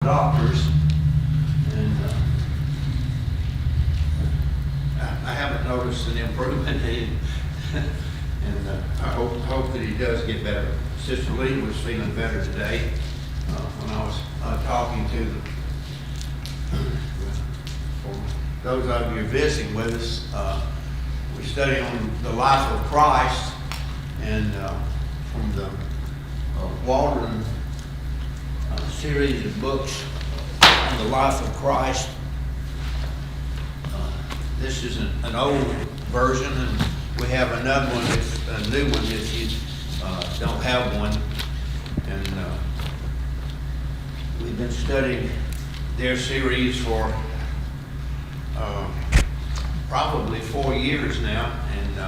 doctors, and I haven't noticed an improvement in, and I hope that he does get better. Sister Lee was feeling better today when I was talking to them. For those of you visiting with us, we study on the life of Christ, and from the Waldron series of books on the life of Christ. This is an old version, and we have another one that's a new one if you don't have one. And we've been studying their series for probably 4 years now, and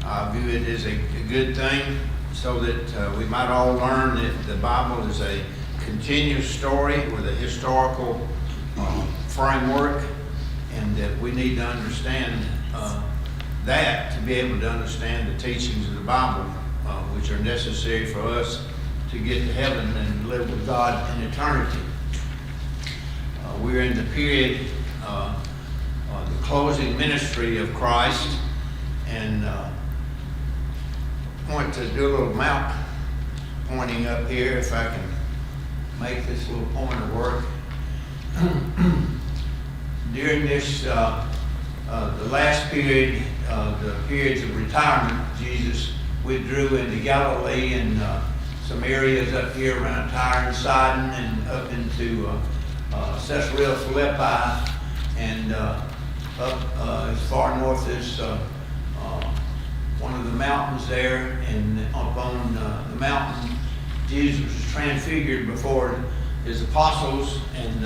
I view it as a good thing so that we might all learn that the Bible is a continuous story with a historical framework, and that we need to understand that to be able to understand the teachings of the Bible, which are necessary for us to get to heaven and live with God in eternity. We're in the period, the closing ministry of Christ, and I want to do a little map pointing up here if I can make this little pointer work. During this, the last period, the periods of retirement, Jesus withdrew into Galilee and some areas up here around Tyre and Sidon, and up into Caesarea Philippi, and up as far north as one of the mountains there. And up on the mountain, Jesus was transfigured before his apostles, and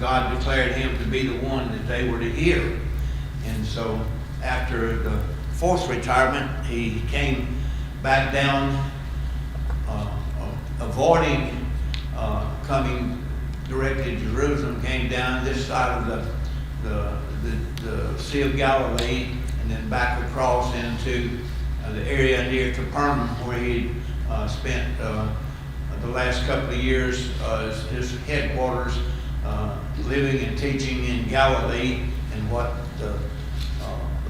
God declared him to be the one that they were to hear. And so after the fourth retirement, he came back down, avoiding coming directly to Jerusalem, came down this side of the Sea of Galilee, and then back across into the area near Capernaum, where he spent the last couple of years as his headquarters, living and teaching in Galilee, and what the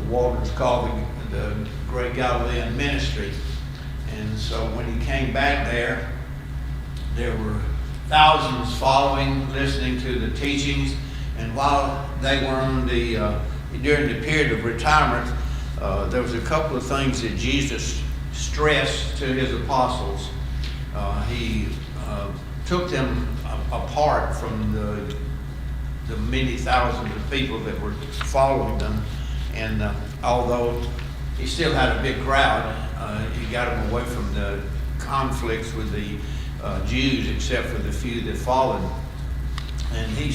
Waldrons call the Great Galilean Ministry. And so when he came back there were thousands following, listening to the teachings. And while they were on during the period of retirement, there was a couple of things that Jesus stressed to his apostles. He took them apart from the many thousands of people that were following them, and although he still had a big crowd, he got them away from the conflicts with the Jews, except for the few that followed. And he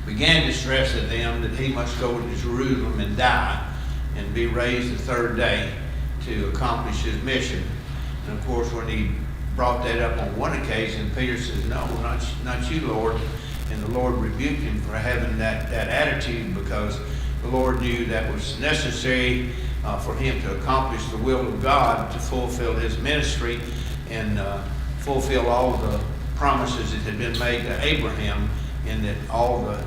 began to stress to them that he must go to Jerusalem and die and be raised the third day to accomplish his mission. And of course, when he brought that up on one occasion, Peter says, "No, not you, Lord." And the Lord rebuked him for having that attitude, because the Lord knew that was necessary for him to accomplish the will of God, to fulfill his ministry and fulfill all the promises that had been made to Abraham, and that all the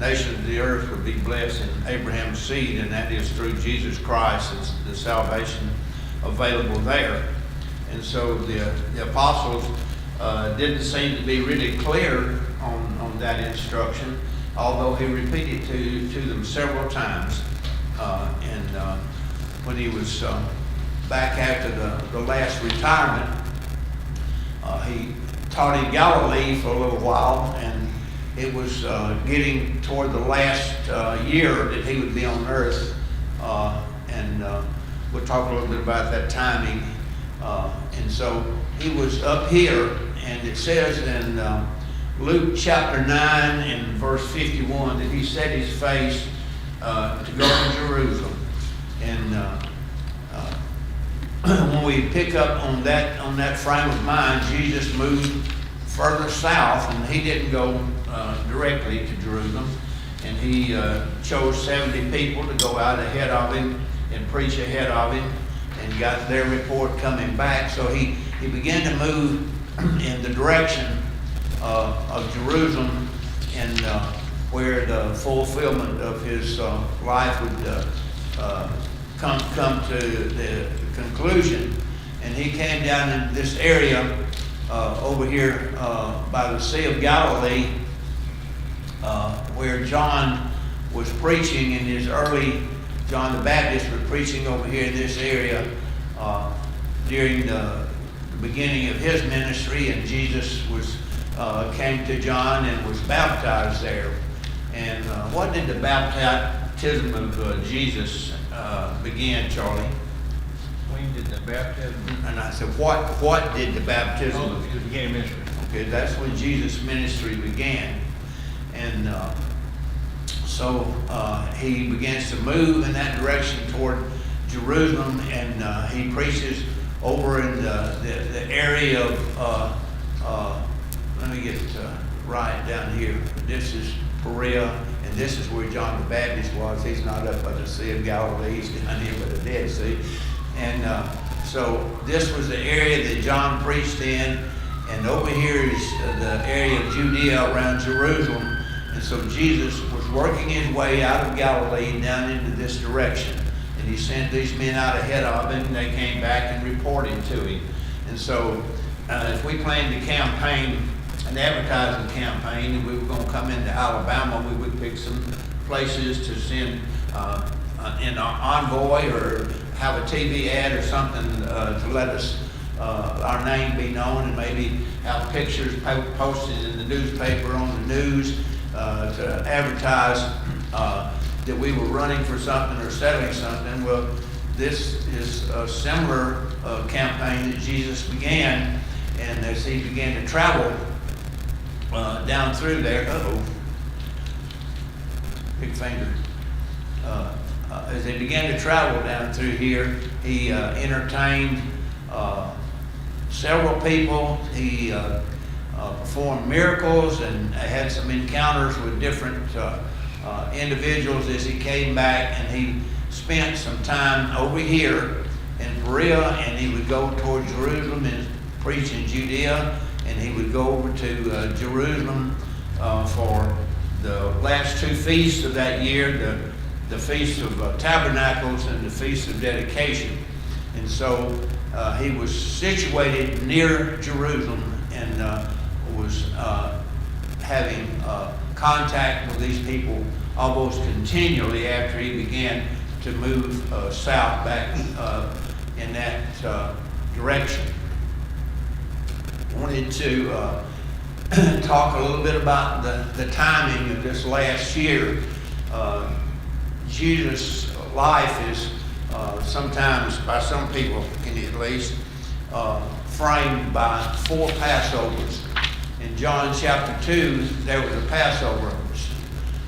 nations of the earth would be blessed in Abraham's seed, and that is through Jesus Christ, and the salvation available there. And so the apostles didn't seem to be really clear on that instruction, although he repeated to them several times. And when he was back after the last retirement, he taught in Galilee for a little while, and it was getting toward the last year that he would be on earth. And we'll talk a little bit about that timing. And so he was up here, and it says in Luke chapter 9 and verse 51 that he set his face to go to Jerusalem. And when we pick up on that frame of mind, Jesus moved further south, and he didn't go directly to Jerusalem. And he chose 70 people to go out ahead of him and preach ahead of him, and got their report coming back. So he began to move in the direction of Jerusalem, and where the fulfillment of his life would come to the conclusion. And he came down in this area over here by the Sea of Galilee, where John was preaching in his early, John the Baptist was preaching over here in this area during the beginning of his ministry, and Jesus came to John and was baptized there. And what did the baptism of Jesus begin, Charlie? When did the baptism? And I said, what did the baptism? Oh, the beginning of ministry. Okay, that's when Jesus' ministry began. And so he begins to move in that direction toward Jerusalem, and he preaches over in the area of, let me get right down here. This is Perea, and this is where John the Baptist was. He's not up by the Sea of Galilee, he's down here by the Dead Sea. And so this was the area that John preached in, and over here is the area of Judea around Jerusalem. And so Jesus was working his way out of Galilee down into this direction. And he sent these men out ahead of him, and they came back and reported to him. And so if we planned a campaign, an advertising campaign, and we were going to come into Alabama, we would pick some places to send an envoy or have a TV ad or something to let us, our name be known, and maybe have pictures posted in the newspaper on the news to advertise that we were running for something or selling something. Well, this is a similar campaign that Jesus began, and as he began to travel down through there, big finger. As they began to travel down through here, he entertained several people. He performed miracles and had some encounters with different individuals as he came back, and he spent some time over here in Perea, and he would go toward Jerusalem and preach in Judea, and he would go over to Jerusalem for the last two feasts of that year, the Feast of Tabernacles and the Feast of Dedication. And so he was situated near Jerusalem and was having contact with these people almost continually after he began to move south back in that direction. I wanted to talk a little bit about the timing of this last year. Jesus' life is sometimes, by some people at least, framed by 4 Passovers. In John chapter 2, there was a Passover.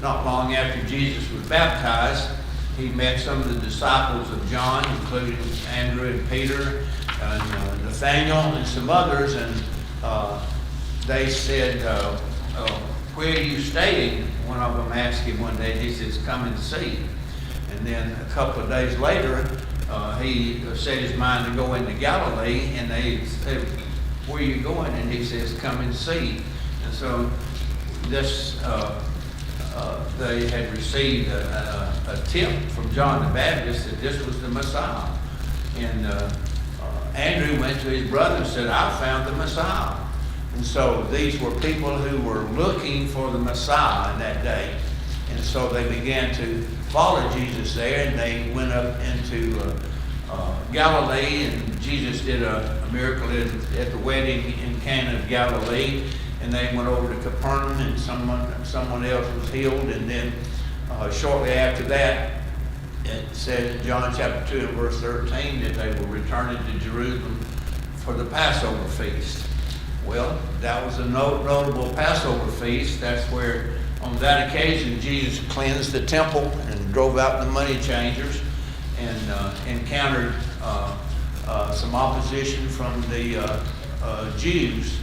Not long after Jesus was baptized, he met some of the disciples of John, including Andrew and Peter and Nathaniel and some others, and they said, where are you staying? One of them asked him one day, he says, come and see. And then a couple of days later, he set his mind to go into Galilee, and they said, where are you going? And he says, come and see. And so this, they had received a tip from John the Baptist that this was the Messiah. And Andrew went to his brother and said, I found the Messiah. And so these were people who were looking for the Messiah in that day. And so they began to follow Jesus there, and they went up into Galilee, and Jesus did a miracle at the wedding in Cana of Galilee, and they went over to Capernaum, and someone else was healed. And then shortly after that, it said in John chapter 2 and verse 13 that they were returning to Jerusalem for the Passover feast. Well, that was a notable Passover feast. That's where, on that occasion, Jesus cleansed the temple and drove out the money changers, and encountered some opposition from the Jews.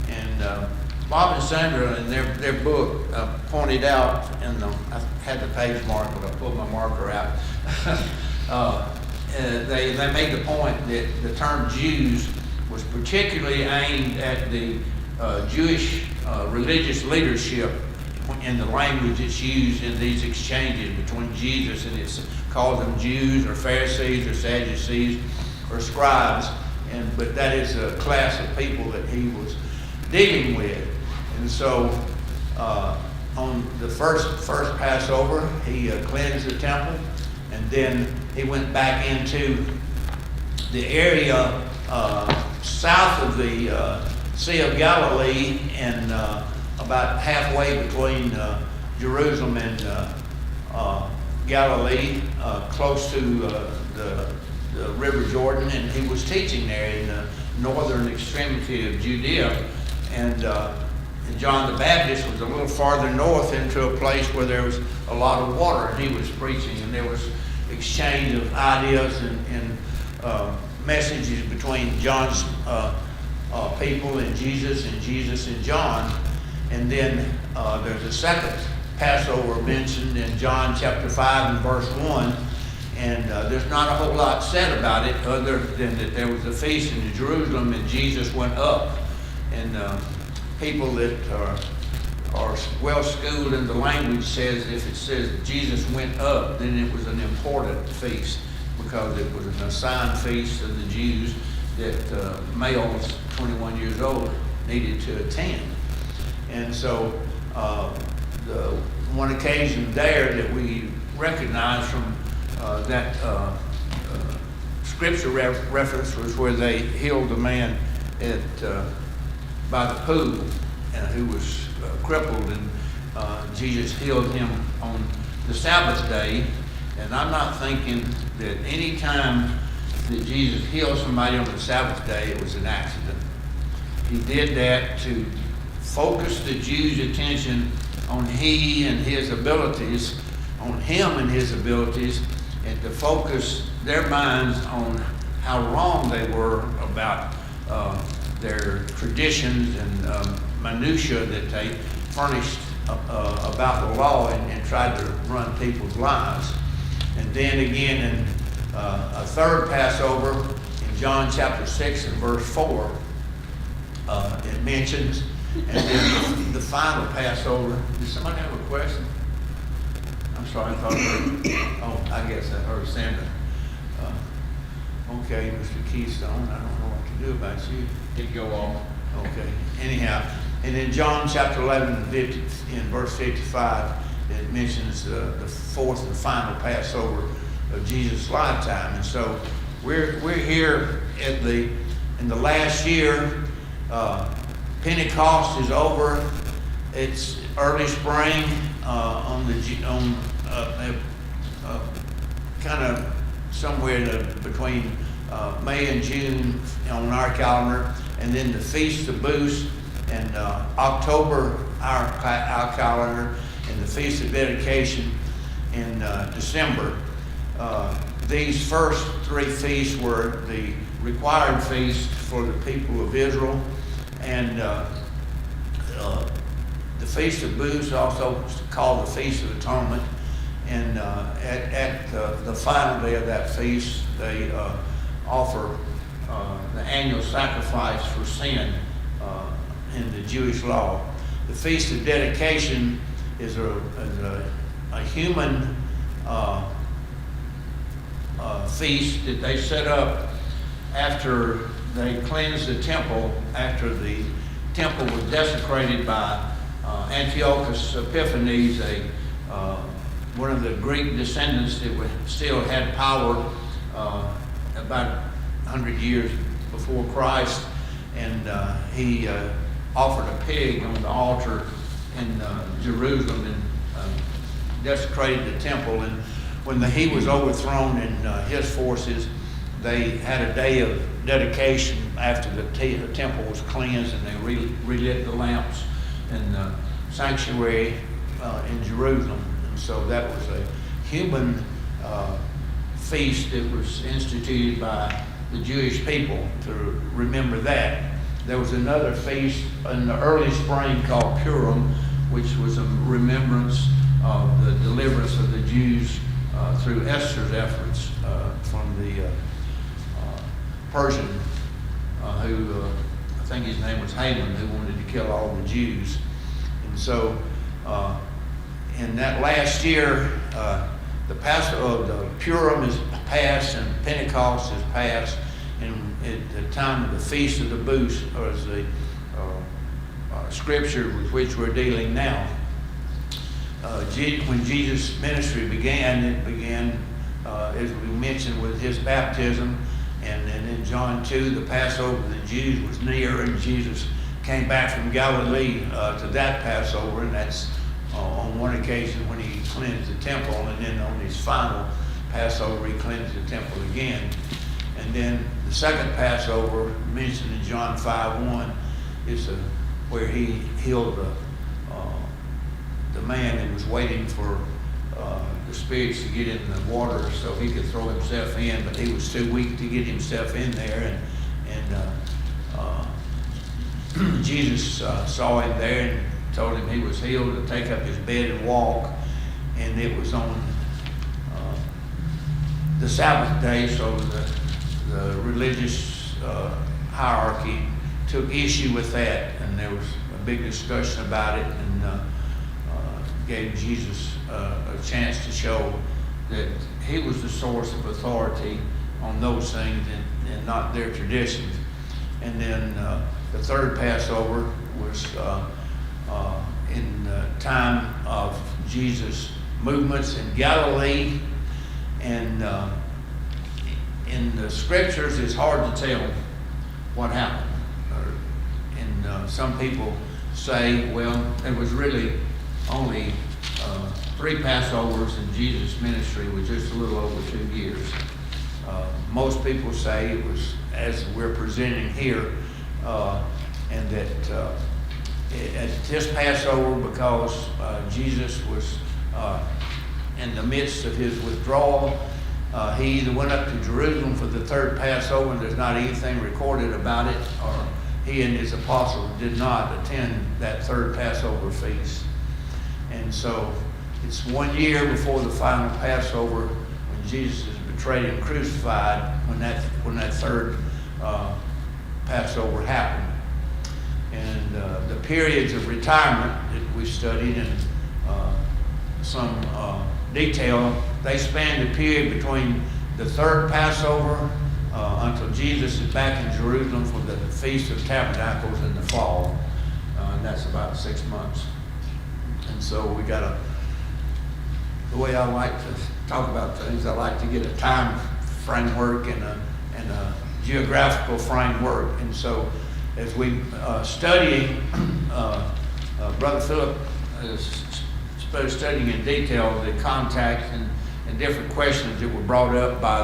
And Bob and Sandra, in their book, pointed out, and I had the page marked, but I pulled my marker out. They made the point that the term Jews was particularly aimed at the Jewish religious leadership in the language that's used in these exchanges between Jesus, and it calls them Jews or Pharisees or Sadducees or scribes, but that is a class of people that he was dealing with. And so on the first Passover, he cleansed the temple, and then he went back into the area south of the Sea of Galilee, and about halfway between Jerusalem and Galilee, close to the River Jordan, and he was teaching there in the northern extremity of Judea. And John the Baptist was a little farther north into a place where there was a lot of water, and he was preaching, and there was exchange of ideas and messages between John's people and Jesus and John. And then there's a second Passover mentioned in John chapter 5 and verse 1. And there's not a whole lot said about it other than that there was a feast in Jerusalem and Jesus went up. And people that are well schooled in the language says if it says Jesus went up, then it was an important feast because it was an assigned feast of the Jews that males 21 years old needed to attend. And so the one occasion there that we recognize from that scripture reference was where they healed a man by the pool who was crippled, and Jesus healed him on the Sabbath day. And I'm not thinking that any time that Jesus healed somebody on the Sabbath day, it was an accident. He did that to focus the Jews' attention on he and his abilities, on him and his abilities, and to focus their minds on how wrong they were about their traditions and minutiae that they furnished about the law and tried to run people's lives. And then again in a third Passover in John chapter 6 and verse 4, it mentions, and then the final Passover. Does somebody have a question? I'm sorry, I thought I guess I heard Sandra. Okay, Mr. Keystone, I don't know what to do about you. It go on. Okay, anyhow, and in John chapter 11 in verse 55, it mentions the fourth and final Passover of Jesus' lifetime. And so we're here in the last year. Pentecost is over. It's early spring kind of somewhere between May and June on our calendar, and then the Feast of Booths and October our calendar, and the Feast of Dedication in December. These first three feasts were the required feast for the people of Israel, and the Feast of Booths, also called the Feast of Atonement. And at the final day of that feast, they offer the annual sacrifice for sin in the Jewish law. The Feast of Dedication is a human feast that they set up after they cleansed the temple, after the temple was desecrated by Antiochus Epiphanes, one of the Greek descendants that still had power about 100 years before Christ. And he offered a pig on the altar in Jerusalem and desecrated the temple. And when he was overthrown and his forces, they had a day of dedication after the temple was cleansed, and they relit the lamps in the sanctuary in Jerusalem. And so that was a human feast that was instituted by the Jewish people to remember that. There was another feast in the early spring called Purim, which was a remembrance of the deliverance of the Jews through Esther's efforts from the Persian think his name was Haman, who wanted to kill all the Jews. And so, in that last year, the Purim is passed and Pentecost is passed, and at the time of the Feast of the Booths, or as the scripture with which we're dealing now, when Jesus' ministry began, it began, as we mentioned, with his baptism, and in John 2, the Passover of the Jews was near, and Jesus came back from Galilee to that Passover, and that's on one occasion when he cleansed the temple, and then on his final Passover, he cleansed the temple again. And then the second Passover, mentioned in John 5:1, is where he healed the man that was waiting for the spirits to get in the water so he could throw himself in, but he was too weak to get himself in there. And Jesus saw him there and told him he was healed to take up his bed and walk. And it was on the Sabbath day, so the religious hierarchy took issue with that, and there was a big discussion about it, and gave Jesus a chance to show that he was the source of authority on those things and not their traditions. And then the third Passover was in the time of Jesus' movements in Galilee, and in the scriptures it's hard to tell what happened. And some people say, well, it was really only 3 Passovers in Jesus' ministry, was just a little over 2 years. Most people say it was as we're presenting here, and that at this Passover, because Jesus was in the midst of his withdrawal, he either went up to Jerusalem for the third Passover, and there's not anything recorded about it, or he and his apostles did not attend that third Passover feast. And so it's 1 year before the final Passover, when Jesus is betrayed and crucified, when that third Passover happened. And the periods of retirement that we studied in some detail, they span the period between the third Passover until Jesus is back in Jerusalem for the Feast of Tabernacles in the fall. And that's about 6 months. And so we got the way I like to talk about things, I like to get a time framework and a geographical framework. And so as we studying, Brother Philip is studying in detail the contact and different questions that were brought up by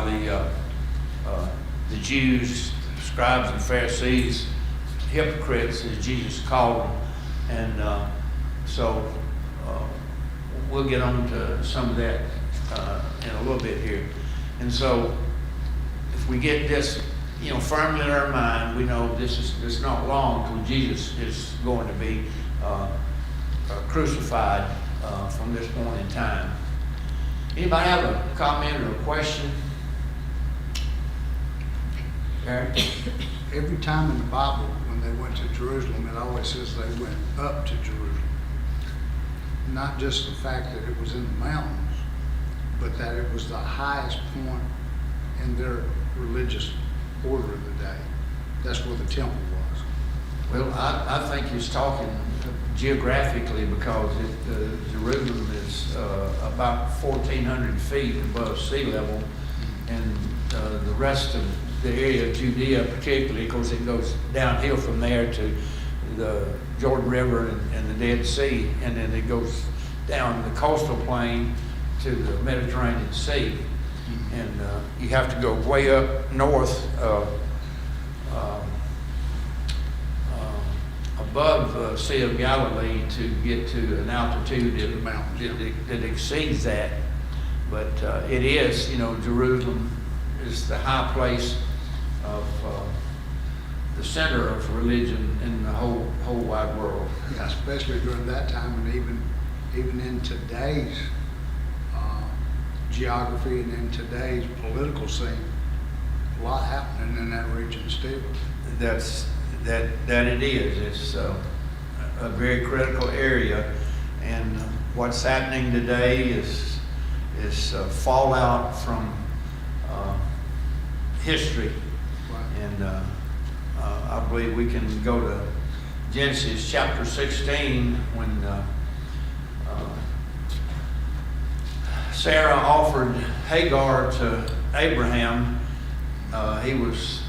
the Jews, scribes and Pharisees, hypocrites as Jesus called them. And so we'll get on to some of that in a little bit here. And so if we get this firmly in our mind, we know it's not long till Jesus is going to be crucified from this point in time. Anybody have a comment or a question? Aaron? Every time in the Bible, when they went to Jerusalem, it always says they went up to Jerusalem. Not just the fact that it was in the mountains, but that it was the highest point in their religious order of the day. That's where the temple was. Well, I think he's talking geographically, because Jerusalem is about 1,400 feet above sea level, and the rest of the area of Judea particularly, of course, it goes downhill from there to the Jordan River and the Dead Sea, and then it goes down the coastal plain to the Mediterranean Sea. And you have to go way up north above the Sea of Galilee to get to an altitude that exceeds that. But it is, Jerusalem is the high place of the center of religion in the whole wide world. Yeah, especially during that time, and even in today's geography and in today's political scene, a lot happening in that region still. That's that it is. It's a very critical area, and what's happening today is fallout from history. And I believe we can go to Genesis chapter 16 when Sarah offered Hagar to Abraham. He was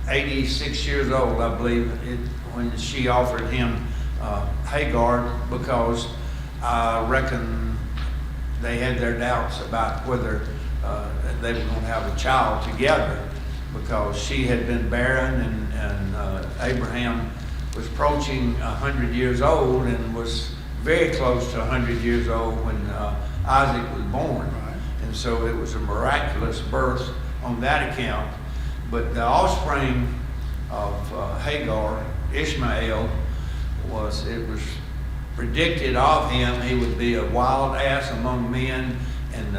86 years old, I believe, when she offered him Hagar, because I reckon they had their doubts about whether they were going to have a child together, because she had been barren, and Abraham was approaching 100 years old and was very close to 100 years old when Isaac was born. Right. And so it was a miraculous birth on that account. But the offspring of Hagar, Ishmael, it was predicted of him he would be a wild ass among men, and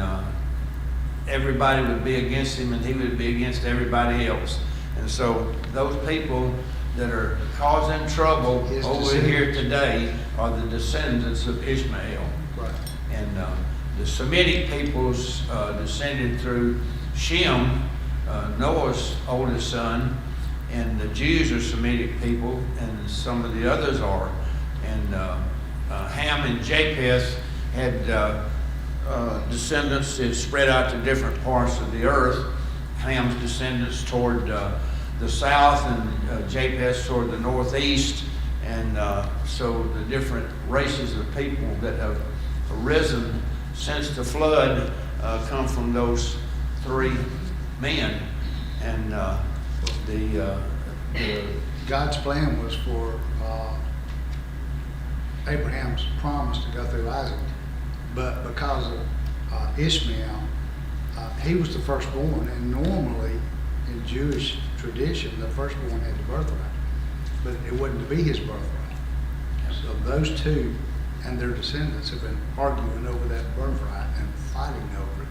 everybody would be against him, and he would be against everybody else. And so those people that are causing trouble His over descendants. here today are the descendants of Ishmael. Right. And the Semitic peoples descended through Shem, Noah's oldest son, and the Jews are Semitic people, and some of the others are. And Ham and Japheth had descendants that spread out to different parts of the earth. Ham's descendants toward the south, and Japheth toward the northeast. And so the different races of people that have arisen since the flood come from those three men. And the God's plan was for Abraham's promise to go through Isaac, but because of Ishmael, he was the firstborn, and normally in Jewish tradition, the firstborn had the birthright, but it wasn't to be his birthright. So those two and their descendants have been arguing over that birthright and fighting over it.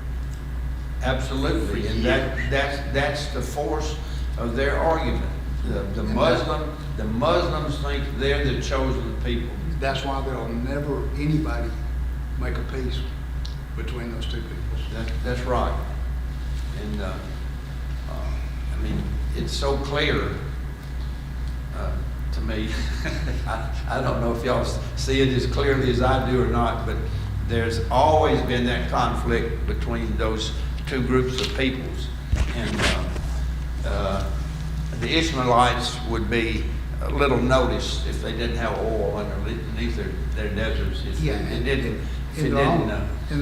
Absolutely, For and years. that's the force of their argument. The Muslims think they're the chosen people. That's why there'll never anybody make a peace between those two peoples. That's right. And I mean, it's so clear to me. I don't know if y'all see it as clearly as I do or not, but there's always been that conflict between those two groups of peoples. And the Ishmaelites would be a little noticed if they didn't have oil underneath their deserts. If Yeah, it didn't, in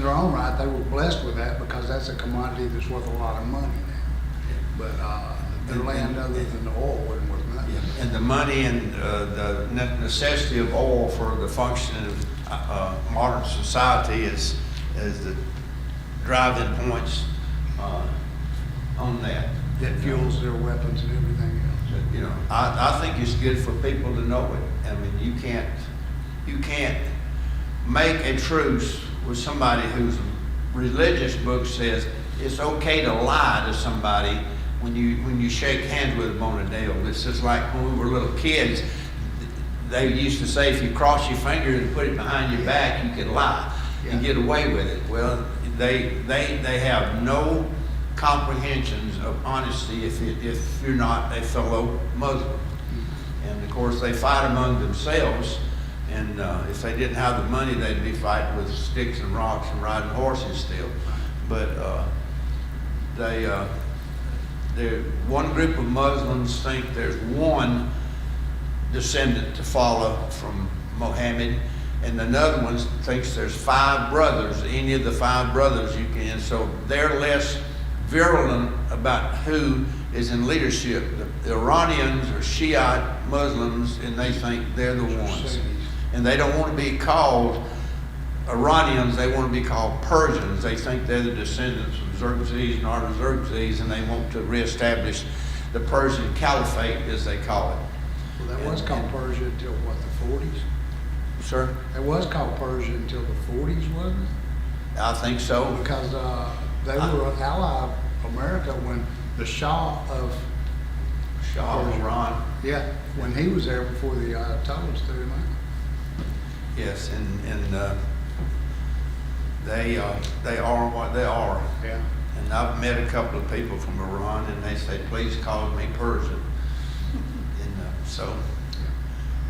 their own right, they were blessed with that because that's a commodity that's worth a lot of money now. But their land other than the oil wasn't worth nothing. and the money and the necessity of oil for the function of modern society is the driving points on that. That fuels their weapons and everything else. You know, I think it's good for people to know it. I mean, you can't make a truce with somebody whose religious book says it's okay to lie to somebody when you shake hands with them on a deal. It's just like when we were little kids, they used to say if you cross your finger and put it behind your back, you could lie and get away with it. Well, they have no comprehensions of honesty if you're not a fellow Muslim. And of course they fight among themselves, and if they didn't have the money, they'd be fighting with sticks and rocks and riding horses still. But one group of Muslims think there's one descendant to follow from Muhammad, and another one thinks there's 5 brothers, any of the 5 brothers you can. So they're less virulent about who is in leadership. The Iranians are Shiite Muslims, and they think they're the ones. And they don't want to be called Iranians, they want to be called Persians. They think they're the descendants of Xerxes and Artaxerxes, and they want to reestablish the Persian Caliphate, as they call it. Well, that was called Persia until what, the 40s? Sir? It was called Persia until the 40s, wasn't it? I think so. Because they were an ally of America when the Shah of Shah Ron. Yeah, when he was there before the Ayatollahs threw him out. Yes, and they are what they are. Yeah. And I've met a couple of people from Iran, and they say, please call me Persian. And so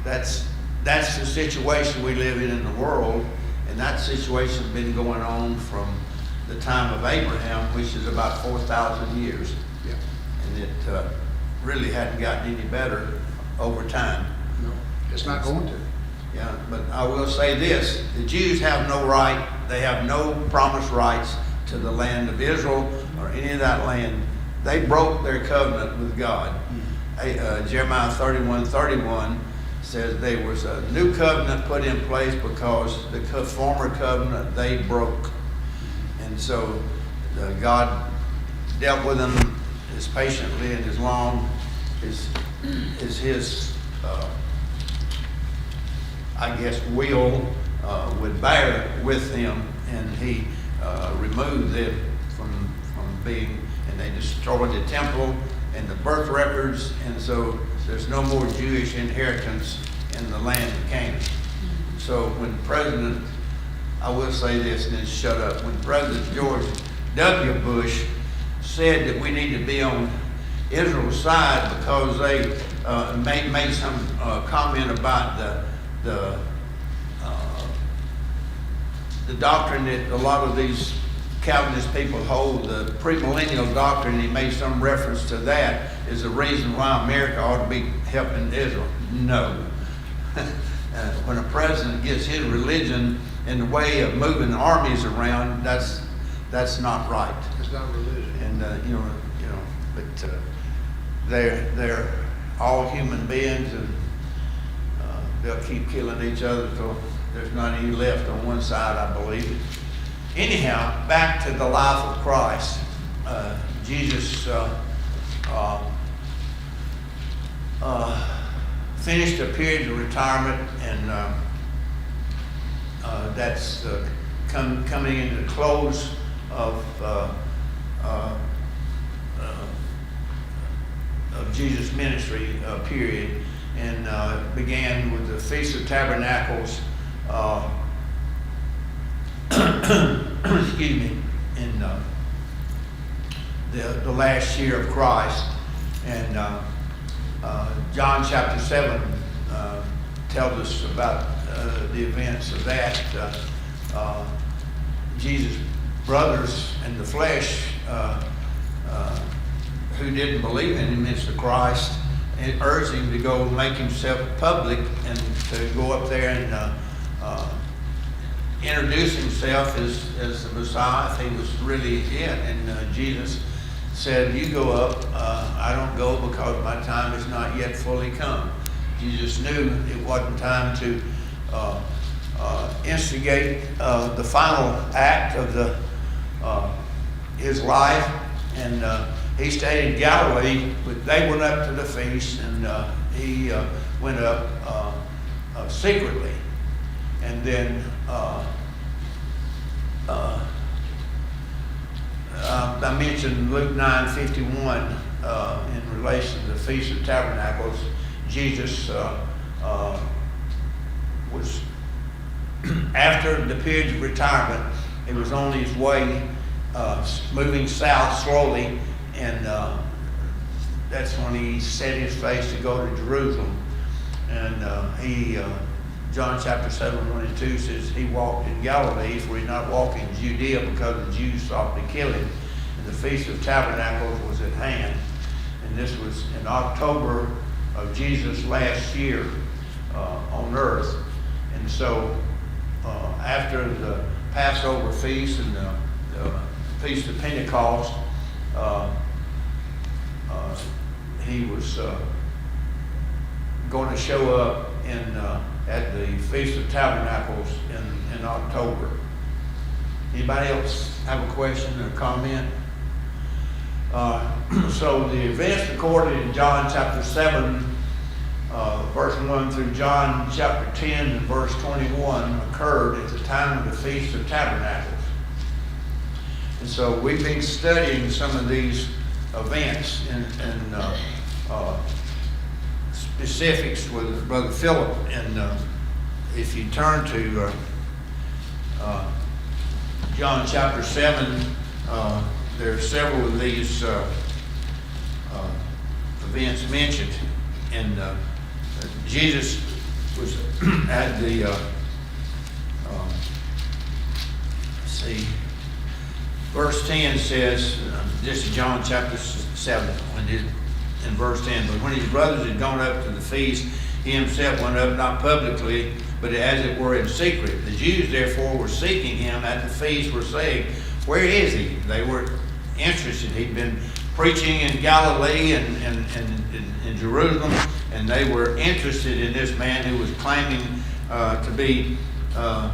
that's the situation we live in the world, and that situation's been going on from the time of Abraham, which is about 4,000 years. Yeah. And it really hadn't gotten any better over time. No, it's not going to. Yeah, but I will say this, the Jews have no right, they have no promised rights to the land of Israel or any of that land. They broke their covenant with God. Jeremiah 31:31 says there was a new covenant put in place because the former covenant they broke. And so God dealt with them as patiently and as long as his I guess will would bear with them, and he removed them from being, and they destroyed the temple and the birth records, and so there's no more Jewish inheritance in the land of Canaan. So when I will say this and then shut up, when President George W. Bush said that we need to be on Israel's side because they made some comment about the doctrine that a lot of these Calvinist people hold, the premillennial doctrine, he made some reference to that as the reason why America ought to be helping Israel. No. When a president gets his religion in the way of moving armies around, that's not right. It's not religion. And but they're all human beings, and they'll keep killing each other till there's not any left on one side, I believe. Anyhow, back to the life of Christ. Jesus finished a period of retirement, and that's coming into the close of Jesus' ministry period, and began with the Feast of Tabernacles. Excuse me, in the last year of Christ, and John chapter 7 tells us about the events of that. Jesus' brothers in the flesh who didn't believe in him as the Christ, and urged him to go make himself public and to go up there and introduce himself as the Messiah, if he was really it. And Jesus said, you go up, I don't go because my time is not yet fully come. Jesus knew it wasn't time to instigate the final act of his life, and he stayed in Galilee, but they went up to the feast, and he went up secretly. And then I mentioned Luke 9:51 in relation to the Feast of Tabernacles. Jesus was, after the period of retirement, he was on his way, moving south slowly, and that's when he set his face to go to Jerusalem. And John chapter 7:22 says he walked in Galilee, for he not walked in Judea because the Jews sought to kill him. And the Feast of Tabernacles was at hand. And this was in October of Jesus' last year on earth. And so after the Passover feast and the Feast of Pentecost, he was going to show up at the Feast of Tabernacles in October. Anybody else have a question or comment? So the events recorded in John chapter 7, verse 1 through John chapter 10 and verse 21 occurred at the time of the Feast of Tabernacles. And so we've been studying some of these events, and specifics with Brother Philip. And if you turn to John chapter 7, there are several of these events mentioned. And Jesus was at the, see, verse 10 says, this is John chapter 7, in verse 10, but when his brothers had gone up to the feast, he himself went up not publicly, but as it were in secret. The Jews therefore were seeking him at the feast, were saying, where is he? They were interested. He'd been preaching in Galilee and in Jerusalem, and they were interested in this man who was claiming to be the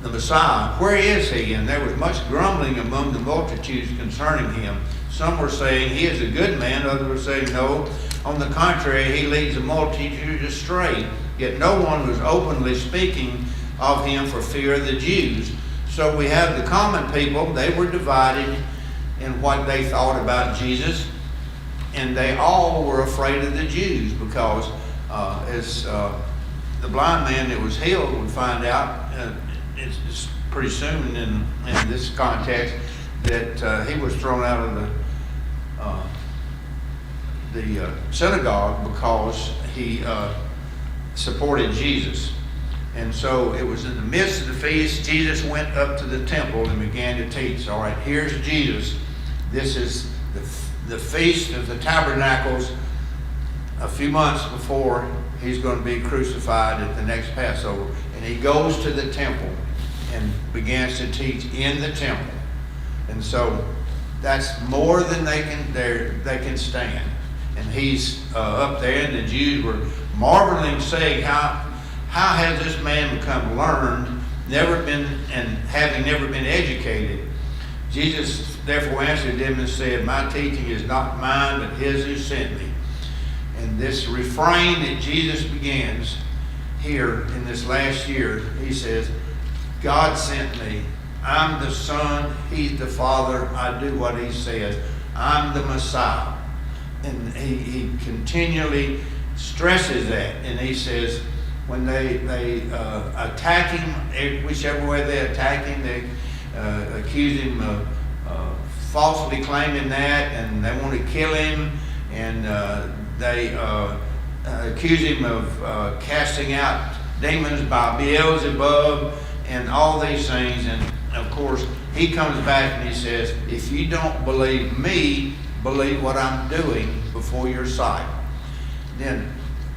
Messiah. Where is he? And there was much grumbling among the multitudes concerning him. Some were saying, he is a good man. Others were saying, no. On the contrary, he leads the multitude astray. Yet no one was openly speaking of him for fear of the Jews. So we have the common people. They were divided in what they thought about Jesus. And they all were afraid of the Jews because as the blind man that was healed would find out, it's pretty soon in this context, that he was thrown out of the synagogue because he supported Jesus. And so it was in the midst of the feast, Jesus went up to the temple and began to teach. All right, here's Jesus. This is the Feast of the Tabernacles, a few months before he's going to be crucified at the next Passover. And he goes to the temple and begins to teach in the temple. And so that's more than they can stand. And he's up there, and the Jews were marveling, saying, how has this man become learned, having never been educated? Jesus therefore answered them and said, my teaching is not mine, but his who sent me. And this refrain that Jesus begins here in this last year, he says, God sent me. I'm the Son, he's the Father, I do what he says. I'm the Messiah. And he continually stresses that. And he says, when they attack him, whichever way they attack him, they accuse him of falsely claiming that, and they want to kill him, and they accuse him of casting out demons by Beelzebub and all these things. And of course, he comes back and he says, if you don't believe me, believe what I'm doing before your sight. Then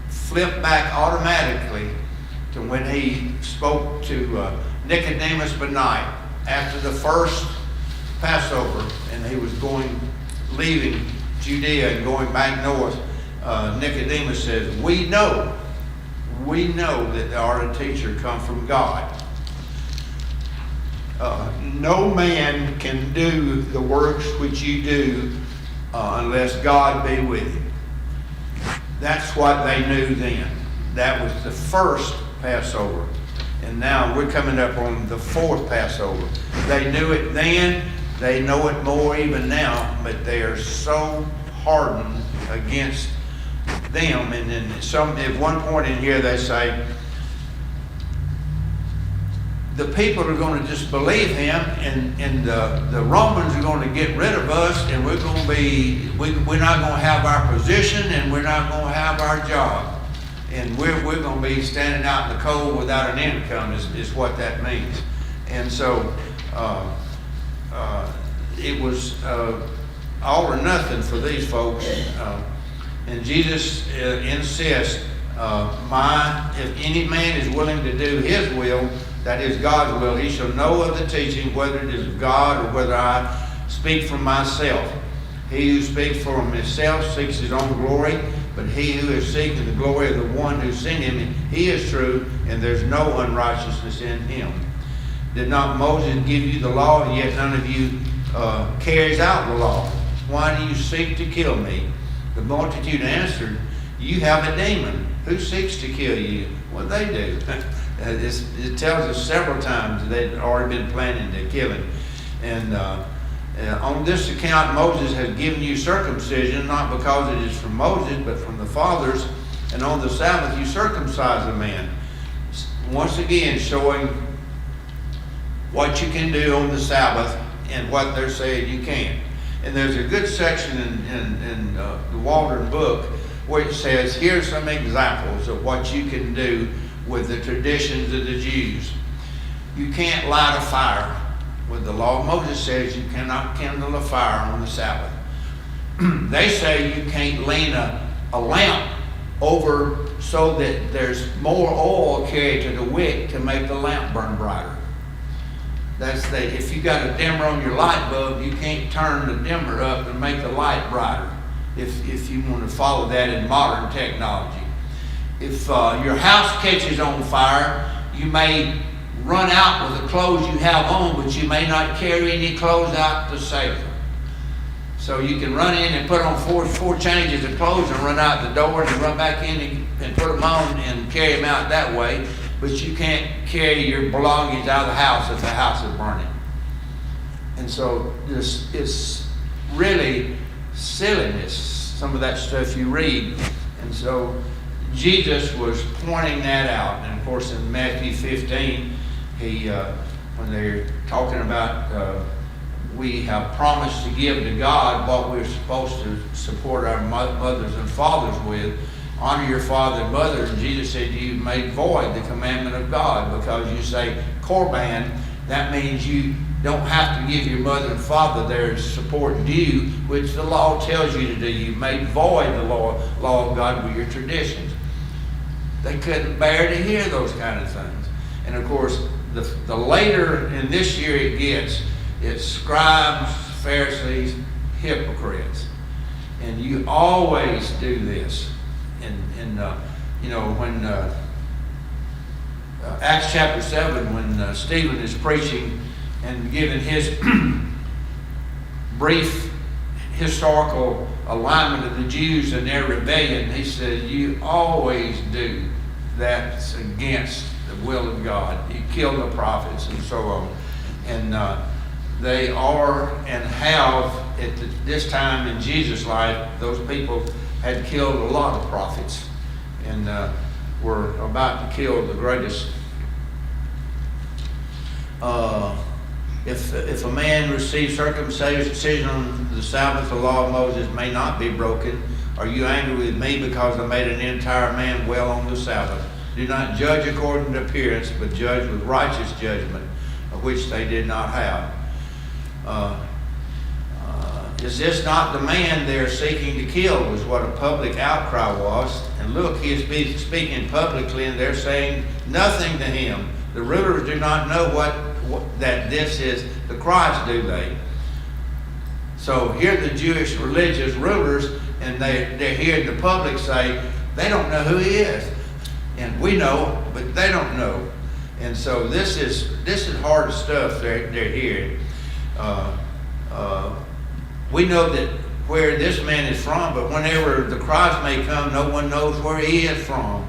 flip back automatically to when he spoke to Nicodemus by night after the first Passover, and he was leaving Judea and going back north. Nicodemus says, we know that thou art a teacher come from God. No man can do the works which you do unless God be with you. That's what they knew then. That was the first Passover. And now we're coming up on the fourth Passover. They knew it then. They know it more even now. But they are so hardened against them. And then at one point in here they say, the people are going to just believe him, and the Romans are going to get rid of us, and we're not going to have our position, and we're not going to have our job, and we're going to be standing out in the cold without an income is what that means. And so it was all or nothing for these folks. And Jesus insists, if any man is willing to do his will, that is God's will, he shall know of the teaching, whether it is of God or whether I speak from myself. He who speaks from himself seeks his own glory, but he who is seeking the glory of the one who sent him, he is true, and there's no unrighteousness in him. Did not Moses give you the law, and yet none of you carries out the law? Why do you seek to kill me? The multitude answered, you have a demon. Who seeks to kill you? Well, they do. It tells us several times that they'd already been planning to kill him. And On this account Moses has given you circumcision, not because it is from Moses, but from the fathers, and on the Sabbath you circumcise a man. Once again, showing what you can do on the Sabbath and what they're saying you can't. And there's a good section in the Waldron book where it says, here's some examples of what you can do with the traditions of the Jews. You can't light a fire. With the law of Moses says you cannot kindle a fire on the Sabbath. They say you can't lean a lamp over so that there's more oil carried to the wick to make the lamp burn brighter. If you got a dimmer on your light bulb, you can't turn the dimmer up and make the light brighter. If you want to follow that in modern technology. If your house catches on fire, you may run out with the clothes you have on, but you may not carry any clothes out to save them. So you can run in and put on four changes of clothes and run out the door and run back in and put them on and carry them out that way, but you can't carry your belongings out of the house if the house is burning. And so this is really silliness, some of that stuff you read. And so Jesus was pointing that out. And of course in Matthew 15, when they're talking about we have promised to give to God what we're supposed to support our mothers and fathers with, honor your father and mother, and Jesus said you made void the commandment of God because you say korban. That means you don't have to give your mother and father their support due, which the law tells you to do. You made void the law of God with your traditions. They couldn't bear to hear those kind of things. And of course, the later in this year it gets, it's scribes, Pharisees, hypocrites. And you always do this. And when Acts chapter 7, when Stephen is preaching and giving his brief historical alignment of the Jews and their rebellion, he said, you always do that's against the will of God. You kill the prophets and so on. And they are and have, at this time in Jesus' life, those people had killed a lot of prophets and were about to kill the greatest. If a man receives circumcision on the Sabbath, the law of Moses may not be broken. Are you angry with me because I made an entire man well on the Sabbath? Do not judge according to appearance, but judge with righteous judgment, of which they did not have. Is this not the man they are seeking to kill? Was what a public outcry was. And look, he is speaking publicly, and they're saying nothing to him. The rulers do not know that this is the Christ, do they? So here the Jewish religious rulers, and they're hearing the public say, they don't know who he is. And we know, but they don't know. And so this is hard stuff they're hearing. We know that where this man is from, but whenever the Christ may come, no one knows where he is from.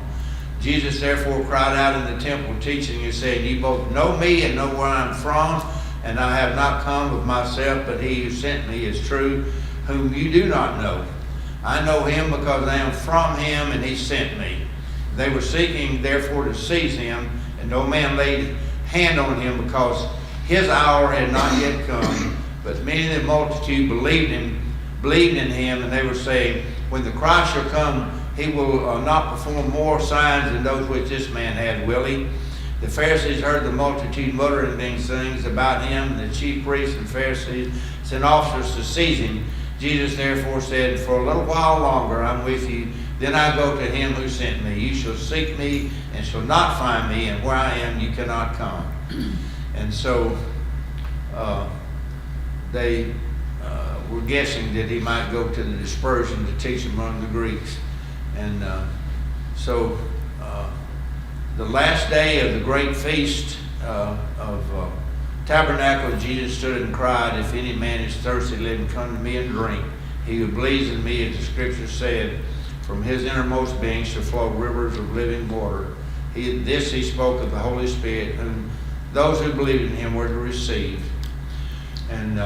Jesus therefore cried out in the temple teaching and said, you both know me and know where I'm from, and I have not come of myself, but he who sent me is true, whom you do not know. I know him because I am from him, and he sent me. They were seeking therefore to seize him, and no man laid hand on him because his hour had not yet come. But many of the multitude believed in him, and they were saying, when the Christ shall come, he will not perform more signs than those which this man had, will he? The Pharisees heard the multitude muttering these things about him, and the chief priests and Pharisees sent officers to seize him. Jesus therefore said, for a little while longer I'm with you, then I go to him who sent me. You shall seek me and shall not find me, and where I am you cannot come. And so they were guessing that he might go to the dispersion to teach among the Greeks. And so the last day of the great feast of Tabernacle, Jesus stood and cried, if any man is thirsty, let him come to me and drink. He who believes in me, as the scripture said, from his innermost being shall flow rivers of living water. This he spoke of the Holy Spirit, whom those who believed in him were to receive. And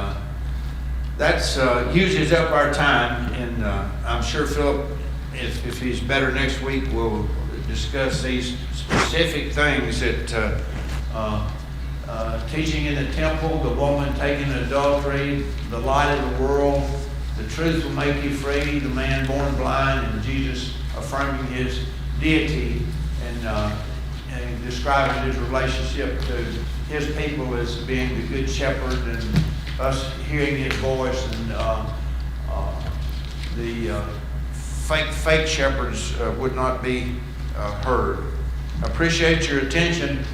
that's, uses up our time, and, I'm sure Philip, if he's better next week, we'll discuss these specific things that, teaching in the temple, the woman taking adultery, the light of the world, the truth will make you free, the man born blind, and Jesus affirming his deity, and describing his relationship to his people as being the good shepherd, and us hearing his voice, and the fake shepherds would not be heard. Appreciate your attention.